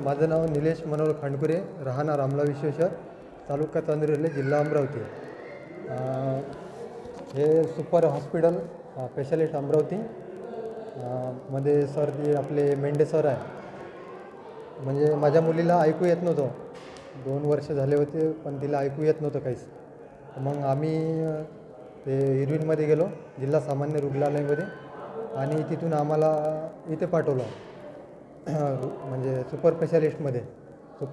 माझं नाव निलेश मनोहर खांडकुरे, राहणार आमला विश्वेश्वर, तालुका चांदुर्ले, जिल्हा अमरावती. हे सुपर हॉस्पिटल स्पेशालिस्ट अमरावती मध्ये सर जे आपले मेंढे सर आहे. म्हणजे माझ्या मुलीला ऐकू येत नव्हतं, 2 वर्ष झाले होते, पण तिला ऐकू येत नव्हतं काहीच. मग आम्ही ते इरविनमध्ये गेलो, जिल्हा सामान्य रुग्णालयामध्ये, आणि तिथून आम्हाला इथे पाठवलं. म्हणजे सुपर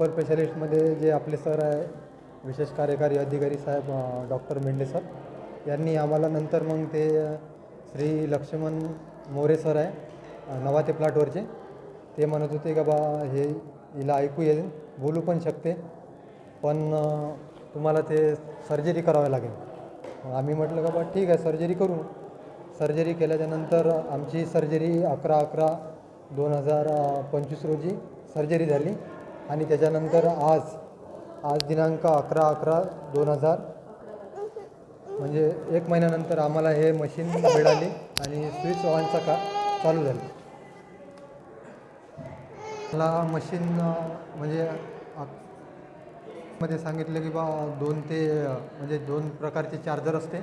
स्पेशालिस्टमध्ये जे आपले सर आहे, विशेष कार्यकारी अधिकारी साहेब डॉक्टर मेंढे सर, यांनी आम्हाला नंतर मग ते श्री लक्ष्मण मोरे सर आहे नवाते प्लॉटवरचे, ते म्हणत होते का बा हे हिला ऐकू येईल, बोलू पण शकते, पण तुम्हाला ते सर्जरी करावी लागेल. आम्ही म्हटलं का बा ठीक आहे, सर्जरी करू. सर्जरी केल्याच्यानंतर आमची सर्जरी 11/11/2025 रोजी सर्जरी झाली. आणि त्याच्यानंतर आज दिनांक 11/11/2000 म्हणजे 1 महिन्यानंतर आम्हाला हे मशीन मिळाली आणि स्विच ऑनचा चालू झाली. मला मशीन म्हणजे मध्ये सांगितलं की बा 2 प्रकारचे चार्जर असते,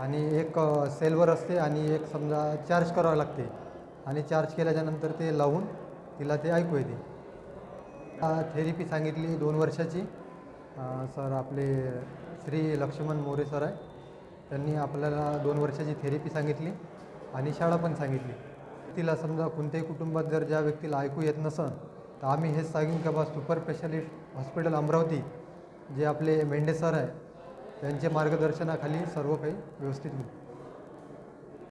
आणि एक सेलवर असते, आणि एक समजा चार्ज करावं लागते, आणि चार्ज केल्याच्यानंतर ते लावून तिला ते ऐकू येते. थेरपी सांगितली 2 वर्षाची. सर आपले श्री लक्ष्मण मोरे सर आहे, त्यांनी आपल्याला 2 वर्षाची थेरपी सांगितली आणि शाळा पण सांगितली. तिला समजा कोणत्याही कुटुंबात जर ज्या व्यक्तीला ऐकू येत नसेल, तर आम्ही हेच सांगेन की बा सुपर स्पेशालिस्ट हॉस्पिटल अमरावती, जे आपले मेंढे सर आहे, त्यांचे मार्गदर्शनाखाली सर्व काही व्यवस्थित होईल.